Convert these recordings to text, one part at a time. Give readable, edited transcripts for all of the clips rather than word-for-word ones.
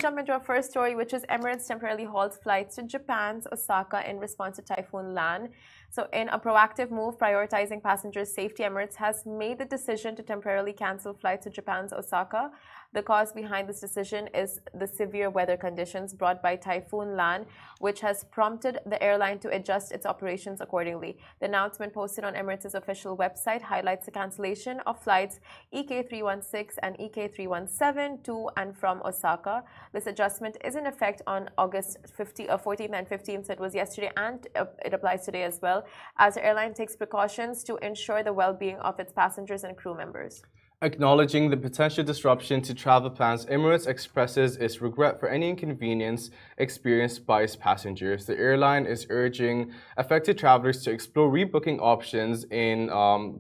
Jump into our first story, which is Emirates temporarily halts flights to Japan's Osaka in response to Typhoon Lan. So, in a proactive move prioritizing passengers' safety, Emirates has made the decision to temporarily cancel flights to Japan's Osaka. The cause behind this decision is the severe weather conditions brought by Typhoon Lan, which has prompted the airline to adjust its operations accordingly. The announcement posted on Emirates' official website highlights the cancellation of flights EK316 and EK317 to and from Osaka. This adjustment is in effect on August 14th and 15th, so it was yesterday, and it applies today as well, as the airline takes precautions to ensure the well-being of its passengers and crew members. Acknowledging the potential disruption to travel plans, Emirates expresses its regret for any inconvenience experienced by its passengers. The airline is urging affected travelers to explore rebooking options in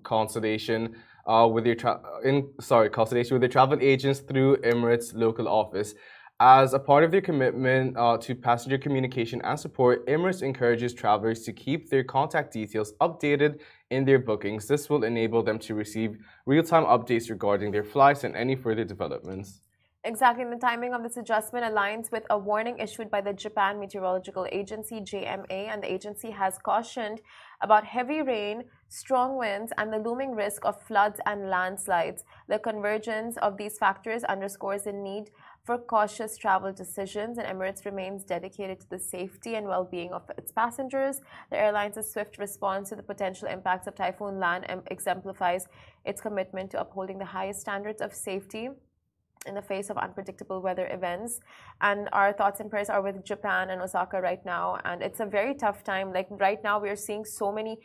consultation with their travel agents through Emirates' local office. As a part of their commitment to passenger communication and support, Emirates encourages travelers to keep their contact details updated in their bookings. This will enable them to receive real-time updates regarding their flights and any further developments. Exactly, and the timing of this adjustment aligns with a warning issued by the Japan Meteorological Agency, JMA, and the agency has cautioned about heavy rain, strong winds, and the looming risk of floods and landslides. The convergence of these factors underscores the need for cautious travel decisions, and Emirates remains dedicated to the safety and well-being of its passengers. The airline's swift response to the potential impacts of Typhoon Lan exemplifies its commitment to upholding the highest standards of safety in the face of unpredictable weather events. And our thoughts and prayers are with Japan and Osaka right now, and it's a very tough time. Like right now we are seeing so many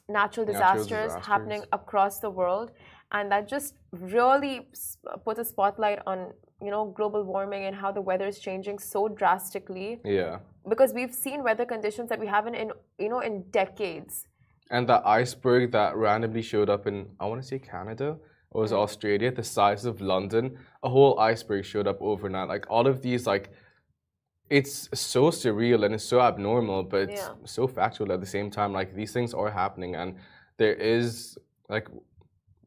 natural disasters happening across the world, and that just really puts a spotlight on global warming and how the weather is changing so drastically. Yeah, because we've seen weather conditions that we haven't in decades. And that iceberg that randomly showed up in, I want to say, Canada, or was Australia, the size of London, a whole iceberg showed up overnight. Like all of these, like, it's so surreal and it's so abnormal, but it's so factual at the same time. Like these things are happening, and there is like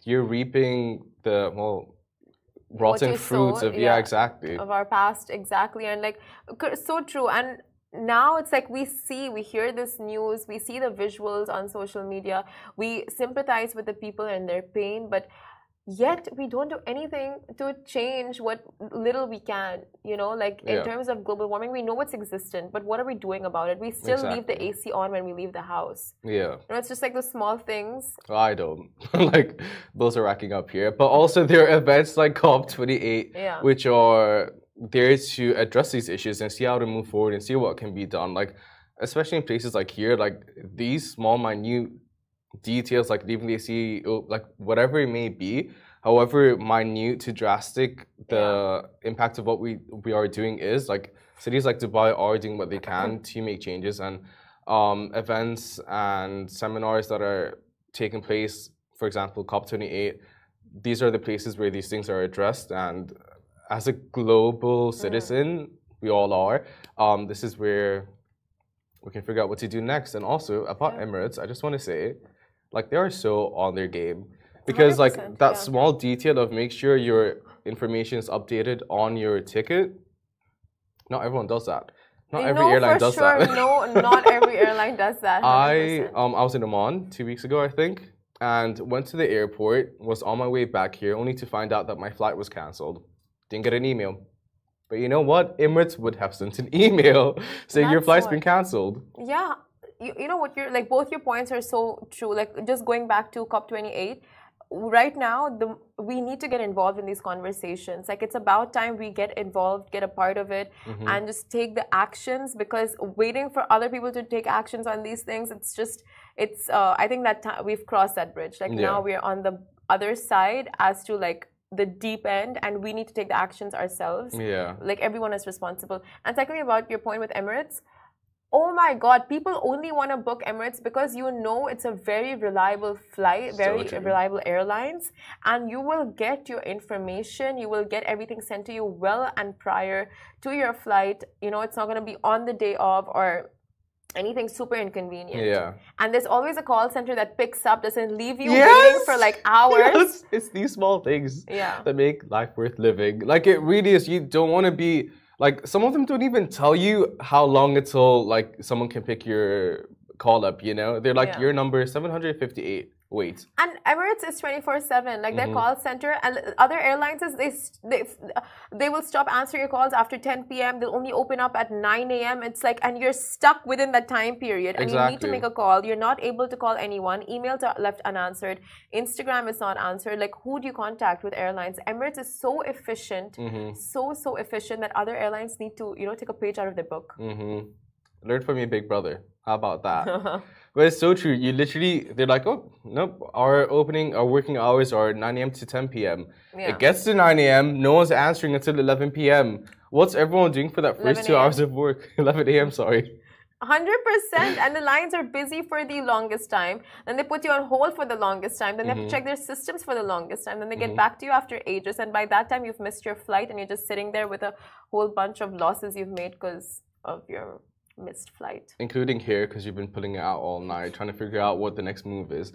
you're reaping the rotten fruits of exactly of our past, exactly, and like so true. And now it's like we hear this news, we see the visuals on social media, we sympathize with the people and their pain, but yet we don't do anything to change what little we can, like in terms of global warming. We know it's existent, but what are we doing about it? We still leave the AC on when we leave the house. It's just like the small things. I don't like those are racking up here, but also there are events like COP28 which are there to address these issues and see how to move forward and see what can be done, like especially in places like here, like these small minute details like leaving the AC, like whatever it may be, however minute to drastic the impact of what we are doing is, like cities like Dubai are doing what they can to make changes, and events and seminars that are taking place, for example COP28, these are the places where these things are addressed. And as a global citizen, we all are, this is where we can figure out what to do next. And also about Emirates, I just want to say, like they are so on their game, because like that small detail of make sure your information is updated on your ticket, not everyone does that. Not every airline does that. No, not every airline does that. 100%. I was in Oman 2 weeks ago, I think, and went to the airport, was on my way back here, only to find out that my flight was cancelled. Didn't get an email. But you know what? Emirates would have sent an email saying your flight's been cancelled. Yeah. You know what, you're like, both your points are so true. Like just going back to COP28, right now we need to get involved in these conversations. Like it's about time we get involved, get a part of it, and just take the actions, because waiting for other people to take actions on these things, it's I think that we've crossed that bridge. Like now we're on the other side as to like the deep end, and we need to take the actions ourselves. Like everyone is responsible. And secondly, about your point with Emirates, oh my God, people only want to book Emirates because it's a very reliable flight, very reliable airlines, and you will get your information, you will get everything sent to you well and prior to your flight. It's not going to be on the day of or anything super inconvenient. Yeah. And there's always a call center that picks up, doesn't leave you waiting for like hours. Yes. It's these small things that make life worth living. Like it really is. You don't want to be like, some of them don't even tell you how long until like someone can pick your call up, you know? They're like, your number is 758. Wait. And Emirates is 24/7, like their call center, and other airlines is they will stop answering your calls after 10 p.m. They'll only open up at 9 a.m. It's like, and you're stuck within that time period, and you need to make a call. You're not able to call anyone. Emails are left unanswered. Instagram is not answered. Like, who do you contact with airlines? Emirates is so efficient, so efficient that other airlines need to, you know, take a page out of their book. Learn from your big brother. How about that? But it's so true. You literally, they're like, oh, nope, our working hours are 9 a.m. to 10 p.m. It gets to 9 a.m., no one's answering until 11 p.m. What's everyone doing for that first 2 hours of work? 11 a.m., sorry. 100%. And the lines are busy for the longest time. Then they put you on hold for the longest time. Then they have to check their systems for the longest time. Then they get back to you after ages. And by that time, you've missed your flight and you're just sitting there with a whole bunch of losses you've made because of your missed flight. Including here, because you've been pulling it out all night, trying to figure out what the next move is.